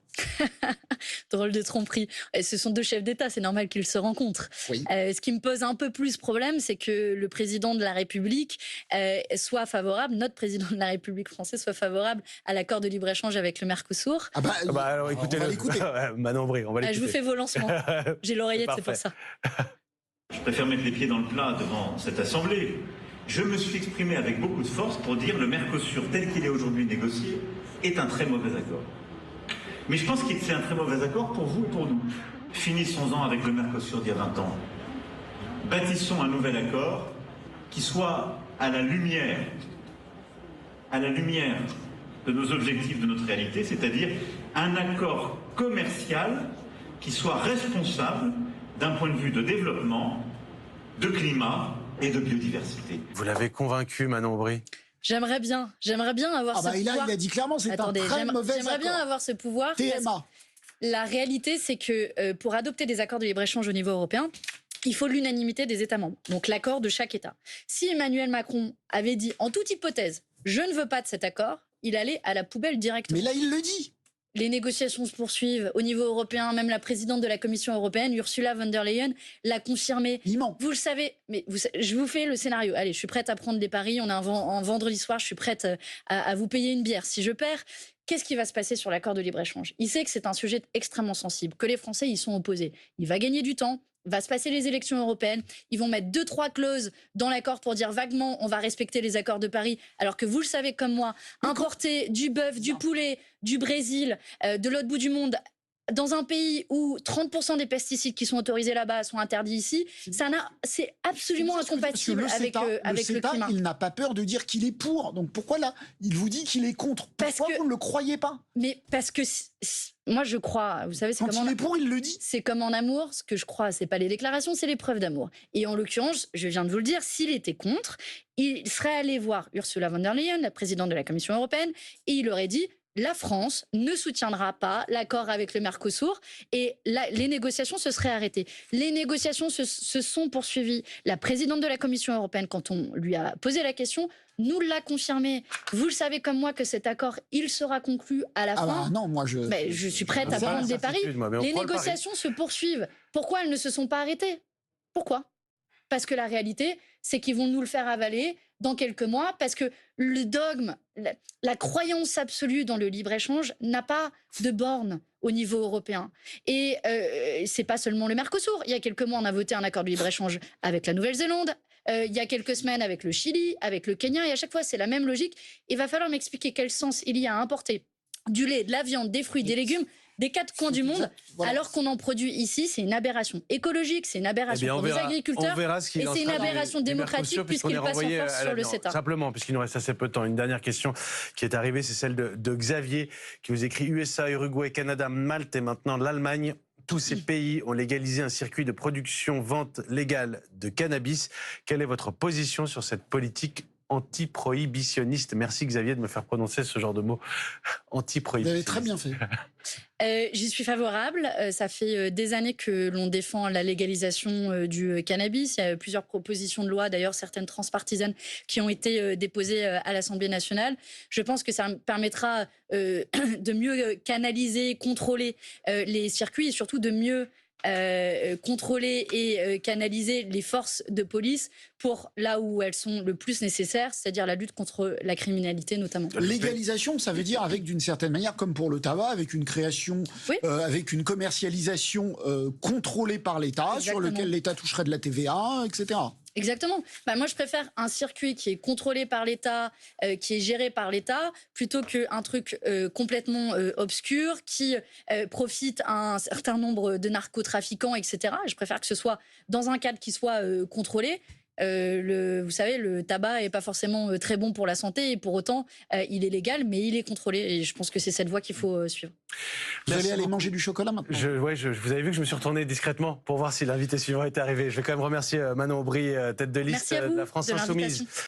Drôle de tromperie. Ce sont deux chefs d'État, c'est normal qu'ils se rencontrent. Oui. Ce qui me pose un peu plus problème, c'est que le président de la République soit favorable, notre président de la République française soit favorable à l'accord de libre-échange avec le Mercosur. Alors écoutez-le. Manon Aubry, on va l'écouter. Je vous fais vos lancements. J'ai l'oreillette, c'est pour ça. Je préfère mettre les pieds dans le plat devant cette Assemblée. Je me suis exprimé avec beaucoup de force pour dire que le Mercosur, tel qu'il est aujourd'hui négocié, est un très mauvais accord. Mais je pense que c'est un très mauvais accord pour vous et pour nous. Finissons-en avec le Mercosur d'il y a 20 ans. Bâtissons un nouvel accord qui soit à la lumière de nos objectifs, de notre réalité, c'est-à-dire un accord commercial qui soit responsable d'un point de vue de développement, de climat et de biodiversité. Vous l'avez convaincu, Manon Aubry? J'aimerais bien avoir ce pouvoir. Il a dit clairement, c'est un très mauvais accord. J'aimerais bien avoir ce pouvoir. TMA. La réalité, c'est que pour adopter des accords de libre-échange au niveau européen, il faut l'unanimité des États membres, donc l'accord de chaque État. Si Emmanuel Macron avait dit, en toute hypothèse, je ne veux pas de cet accord, il allait à la poubelle directement. Mais là, il le dit. les négociations se poursuivent au niveau européen. Même la présidente de la Commission européenne, Ursula von der Leyen, l'a confirmé. Vous le savez, mais je vous fais le scénario. Allez, je suis prête à prendre des paris. On est un vendredi soir, je suis prête à vous payer une bière. Si je perds, qu'est-ce qui va se passer sur l'accord de libre-échange? Il sait que c'est un sujet extrêmement sensible, que les Français y sont opposés. Il va gagner du temps. Va se passer les élections européennes, ils vont mettre 2-3 clauses dans l'accord pour dire vaguement on va respecter les accords de Paris, alors que vous le savez comme moi, importer du bœuf, du poulet, du Brésil, de l'autre bout du monde, dans un pays où 30% des pesticides qui sont autorisés là-bas sont interdits ici, c'est absolument incompatible avec le climat. Il n'a pas peur de dire qu'il est pour. Donc pourquoi là, il vous dit qu'il est contre? Pourquoi vous ne le croyez pas? Mais parce que moi je crois, vous savez, c'est quand il est pour, il le dit. C'est comme en amour, ce que je crois, c'est pas les déclarations, c'est les preuves d'amour. Et en l'occurrence, je viens de vous le dire, s'il était contre, il serait allé voir Ursula von der Leyen, la présidente de la Commission européenne, et il aurait dit: la France ne soutiendra pas l'accord avec le Mercosur, et les négociations se seraient arrêtées. Les négociations se sont poursuivies. La présidente de la Commission européenne, quand on lui a posé la question, nous l'a confirmé. Vous le savez comme moi que cet accord, il sera conclu à la fin. Bah non, moi je suis prête à prendre des paris. Les négociations se poursuivent. Pourquoi elles ne se sont pas arrêtées? Pourquoi? Parce que la réalité, c'est qu'ils vont nous le faire avaler dans quelques mois, parce que le dogme, la croyance absolue dans le libre-échange n'a pas de borne au niveau européen. Et c'est pas seulement le Mercosur. Il y a quelques mois, on a voté un accord de libre-échange avec la Nouvelle-Zélande. Il y a quelques semaines avec le Chili, avec le Kenya, et à chaque fois, c'est la même logique. Il va falloir m'expliquer quel sens il y a à importer du lait, de la viande, des fruits, des légumes, des 4 coins du monde, alors qu'on en produit ici. C'est une aberration écologique, c'est une aberration pour les agriculteurs, et c'est une aberration démocratique puisqu'il passe en force sur le CETA. Simplement, puisqu'il nous reste assez peu de temps, une dernière question qui est arrivée, c'est celle de Xavier, qui vous écrit: USA, Uruguay, Canada, Malte et maintenant l'Allemagne. Tous ces pays ont légalisé un circuit de production-vente légale de cannabis. Quelle est votre position sur cette politique anti-prohibitionniste? Merci Xavier de me faire prononcer ce genre de mots, anti-prohibitionniste. Vous avez très bien fait. J'y suis favorable. Ça fait des années que l'on défend la légalisation du cannabis. Il y a plusieurs propositions de loi, d'ailleurs certaines transpartisanes, qui ont été déposées à l'Assemblée nationale. Je pense que ça permettra de mieux canaliser, contrôler les circuits, et surtout de mieux contrôler et canaliser les forces de police pour là où elles sont le plus nécessaires, c'est-à-dire la lutte contre la criminalité notamment. Légalisation, ça veut dire avec, d'une certaine manière, comme pour le tabac, avec une création, avec une commercialisation contrôlée par l'État, sur lequel l'État toucherait de la TVA, etc. Exactement. Moi, je préfère un circuit qui est contrôlé par l'État, qui est géré par l'État, plutôt qu'un truc complètement obscur qui profite à un certain nombre de narcotrafiquants, etc. Je préfère que ce soit dans un cadre qui soit contrôlé. Vous savez, le tabac est pas forcément très bon pour la santé, et pour autant, il est légal, mais il est contrôlé. Et je pense que c'est cette voie qu'il faut suivre. Vous allez aller manger du chocolat maintenant? Vous avez vu que je me suis retourné discrètement pour voir si l'invité suivant était arrivé. Je vais quand même remercier Manon Aubry, tête de liste de la France Insoumise.